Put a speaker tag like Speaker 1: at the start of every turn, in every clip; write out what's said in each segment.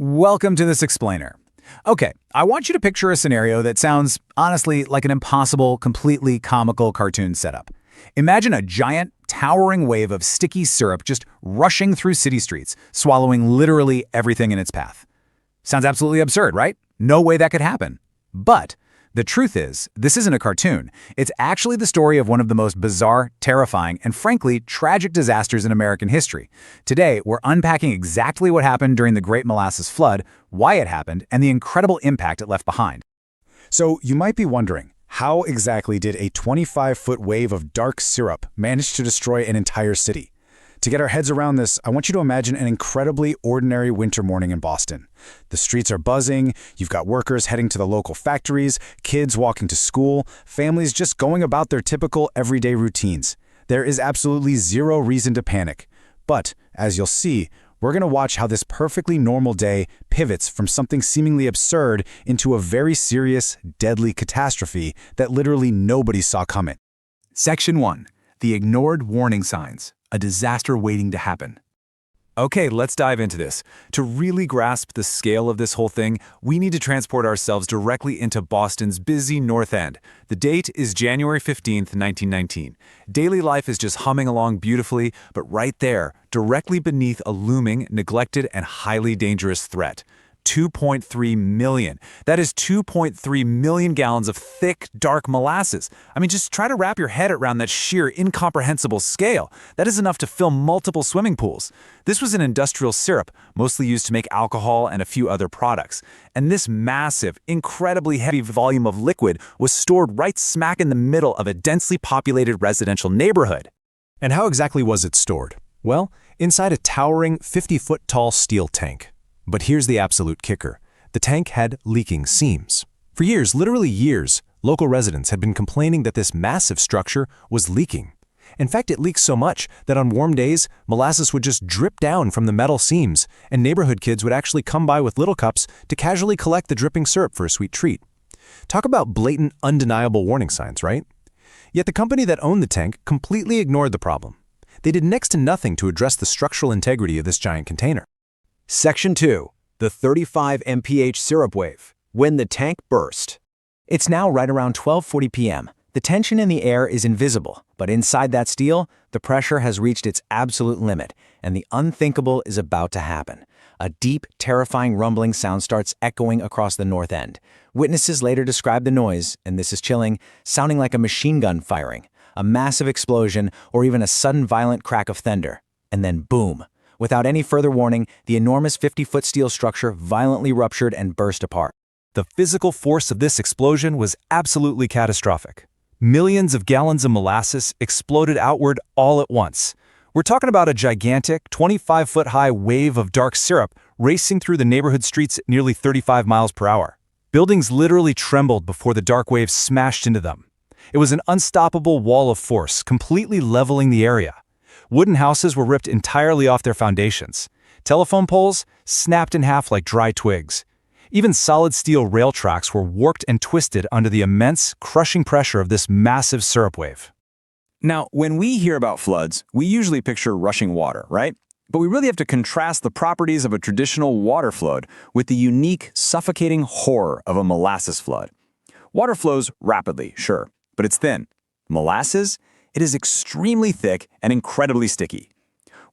Speaker 1: Welcome to this explainer. Okay, I want you to picture a scenario that sounds, honestly, like an impossible, completely comical cartoon setup. Imagine a giant, towering wave of sticky syrup just rushing through city streets, swallowing literally everything in its path. Sounds absolutely absurd, right? No way that could happen. But the truth is, this isn't a cartoon. It's actually the story of one of the most bizarre, terrifying, and frankly, tragic disasters in American history. Today, we're unpacking exactly what happened during the Great Molasses Flood, why it happened, and the incredible impact it left behind.
Speaker 2: So you might be wondering, how exactly did a 25-foot wave of dark syrup manage to destroy an entire city? To get our heads around this, I want you to imagine an incredibly ordinary winter morning in Boston. The streets are buzzing, you've got workers heading to the local factories, kids walking to school, families just going about their typical everyday routines. There is absolutely zero reason to panic. But, as you'll see, we're going to watch how this perfectly normal day pivots from something seemingly absurd into a very serious, deadly catastrophe that literally nobody saw coming.
Speaker 1: Section 1. The Ignored Warning Signs. A disaster waiting to happen. Okay, let's dive into this. To really grasp the scale of this whole thing, we need to transport ourselves directly into Boston's busy North End. The date is January 15th, 1919. Daily life is just humming along beautifully, but right there, directly beneath a looming, neglected, and highly dangerous threat. 2.3 million. That is 2.3 million gallons of thick, dark molasses. I mean, just try to wrap your head around that sheer, incomprehensible scale. That is enough to fill multiple swimming pools. This was an industrial syrup, mostly used to make alcohol and a few other products. And this massive, incredibly heavy volume of liquid was stored right smack in the middle of a densely populated residential neighborhood.
Speaker 2: And how exactly was it stored? Well, inside a towering 50-foot-tall steel tank. But here's the absolute kicker. The tank had leaking seams. For years, literally years, local residents had been complaining that this massive structure was leaking. In fact, it leaked so much that on warm days, molasses would just drip down from the metal seams, and neighborhood kids would actually come by with little cups to casually collect the dripping syrup for a sweet treat. Talk about blatant, undeniable warning signs, right? Yet the company that owned the tank completely ignored the problem. They did next to nothing to address the structural integrity of this giant container.
Speaker 3: Section 2. The 35 mph syrup wave. When the tank burst.
Speaker 4: It's now right around 12:40 p.m. The tension in the air is invisible, but inside that steel, the pressure has reached its absolute limit, and the unthinkable is about to happen. A deep, terrifying rumbling sound starts echoing across the North End. Witnesses later describe the noise, and this is chilling, sounding like a machine gun firing, a massive explosion, or even a sudden violent crack of thunder. And then boom! Without any further warning, the enormous 50-foot steel structure violently ruptured and burst apart.
Speaker 1: The physical force of this explosion was absolutely catastrophic. Millions of gallons of molasses exploded outward all at once. We're talking about a gigantic, 25-foot-high wave of dark syrup racing through the neighborhood streets at nearly 35 miles per hour. Buildings literally trembled before the dark wave smashed into them. It was an unstoppable wall of force, completely leveling the area. Wooden houses were ripped entirely off their foundations. Telephone poles snapped in half like dry twigs. Even solid steel rail tracks were warped and twisted under the immense, crushing pressure of this massive syrup wave.
Speaker 3: Now, when we hear about floods, we usually picture rushing water, right? But we really have to contrast the properties of a traditional water flood with the unique, suffocating horror of a molasses flood. Water flows rapidly, sure, but it's thin. Molasses? It is extremely thick and incredibly sticky.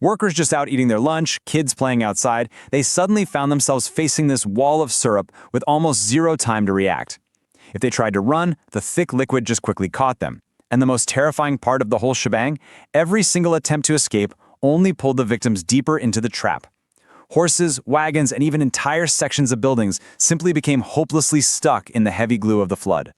Speaker 3: Workers just out eating their lunch, kids playing outside, they suddenly found themselves facing this wall of syrup with almost zero time to react. If they tried to run, the thick liquid just quickly caught them. And the most terrifying part of the whole shebang, every single attempt to escape only pulled the victims deeper into the trap. Horses, wagons, and even entire sections of buildings simply became hopelessly stuck in the heavy glue of the flood.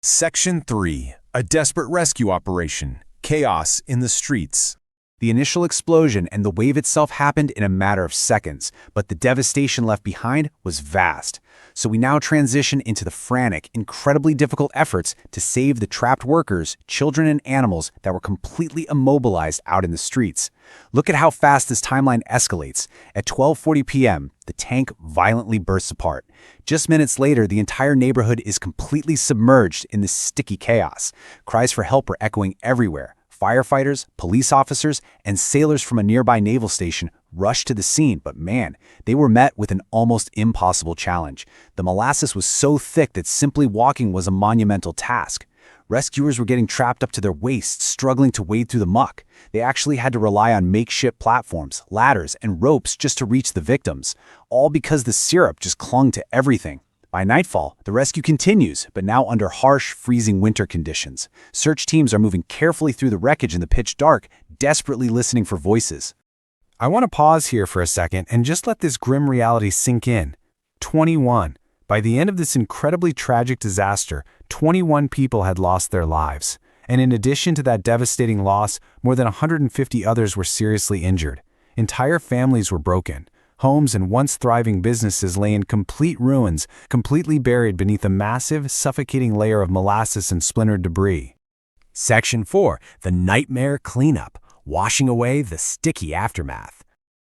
Speaker 2: Section 3. A desperate rescue operation. Chaos in the streets.
Speaker 1: The initial explosion and the wave itself happened in a matter of seconds, but the devastation left behind was vast. So we now transition into the frantic, incredibly difficult efforts to save the trapped workers, children, and animals that were completely immobilized out in the streets. Look at how fast this timeline escalates. At 12:40 p.m., the tank violently bursts apart. Just minutes later, the entire neighborhood is completely submerged in this sticky chaos. Cries for help are echoing everywhere.
Speaker 2: Firefighters, police officers, and sailors from a nearby naval station rushed to the scene, but man, they were met with an almost impossible challenge. The molasses was so thick that simply walking was a monumental task. Rescuers were getting trapped up to their waists, struggling to wade through the muck. They actually had to rely on makeshift platforms, ladders, and ropes just to reach the victims, all because the syrup just clung to everything. By nightfall, the rescue continues, but now under harsh, freezing winter conditions. Search teams are moving carefully through the wreckage in the pitch dark, desperately listening for voices.
Speaker 5: I want to pause here for a second and just let this grim reality sink in. 21. By the end of this incredibly tragic disaster, 21 people had lost their lives. And in addition to that devastating loss, more than 150 others were seriously injured. Entire families were broken. Homes and once thriving businesses lay in complete ruins, completely buried beneath a massive, suffocating layer of molasses and splintered debris.
Speaker 2: Section 4. The Nightmare Cleanup, washing away the sticky aftermath.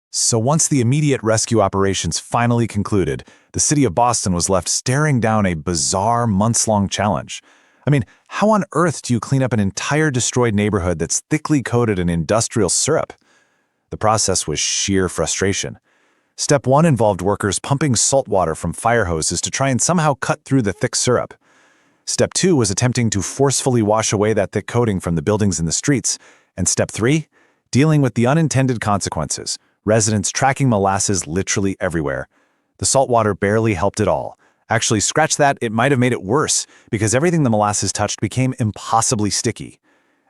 Speaker 1: So once the immediate rescue operations finally concluded, the city of Boston was left staring down a bizarre months-long challenge. I mean, how on earth do you clean up an entire destroyed neighborhood that's thickly coated in industrial syrup? The process was sheer frustration. Step 1 involved workers pumping salt water from fire hoses to try and somehow cut through the thick syrup. Step 2 was attempting to forcefully wash away that thick coating from the buildings and the streets. And Step 3, dealing with the unintended consequences, residents tracking molasses literally everywhere. The salt water barely helped at all. Actually, scratch that, it might have made it worse, because everything the molasses touched became impossibly sticky.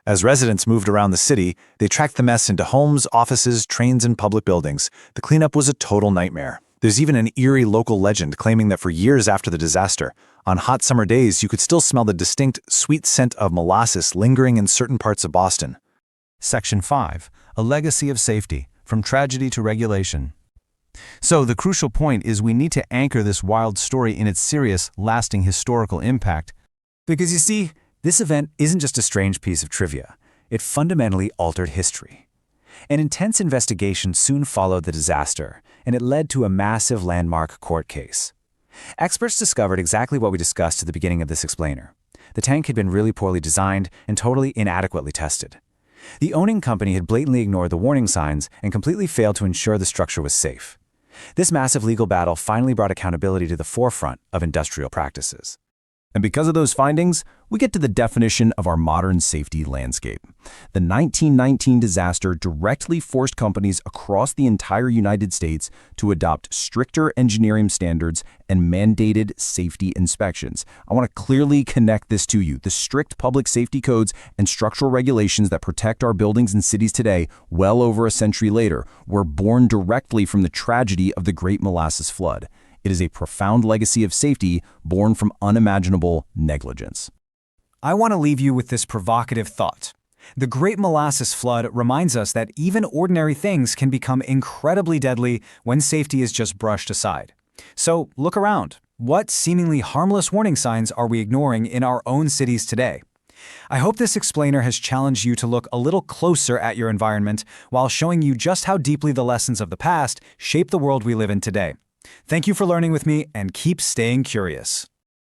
Speaker 1: As residents moved around the city, they tracked the mess into homes, offices, trains, and public buildings. The cleanup was a total nightmare. There's even an eerie local legend claiming that for years after the disaster, on hot summer days, you could still smell the distinct, sweet scent of molasses lingering in certain parts of Boston.
Speaker 5: Section 5. A legacy of safety, from tragedy to regulation. So the crucial point is we need to anchor this wild story in its serious, lasting historical impact.
Speaker 4: Because you see, this event isn't just a strange piece of trivia. It fundamentally altered history. An intense investigation soon followed the disaster, and it led to a massive landmark court case. Experts discovered exactly what we discussed at the beginning of this explainer. The tank had been really poorly designed and totally inadequately tested. The owning company had blatantly ignored the warning signs and completely failed to ensure the structure was safe. This massive legal battle finally brought accountability to the forefront of industrial practices.
Speaker 2: And because of those findings, we get to the definition of our modern safety landscape. The 1919 disaster directly forced companies across the entire United States to adopt stricter engineering standards and mandated safety inspections. I want to clearly connect this to you. The strict public safety codes and structural regulations that protect our buildings and cities today, well over a century later, were born directly from the tragedy of the Great Molasses Flood. It is a profound legacy of safety born from unimaginable negligence.
Speaker 6: I want to leave you with this provocative thought. The Great Molasses Flood reminds us that even ordinary things can become incredibly deadly when safety is just brushed aside. So look around. What seemingly harmless warning signs are we ignoring in our own cities today? I hope this explainer has challenged you to look a little closer at your environment while showing you just how deeply the lessons of the past shape the world we live in today. Thank you for learning with me, and keep staying curious.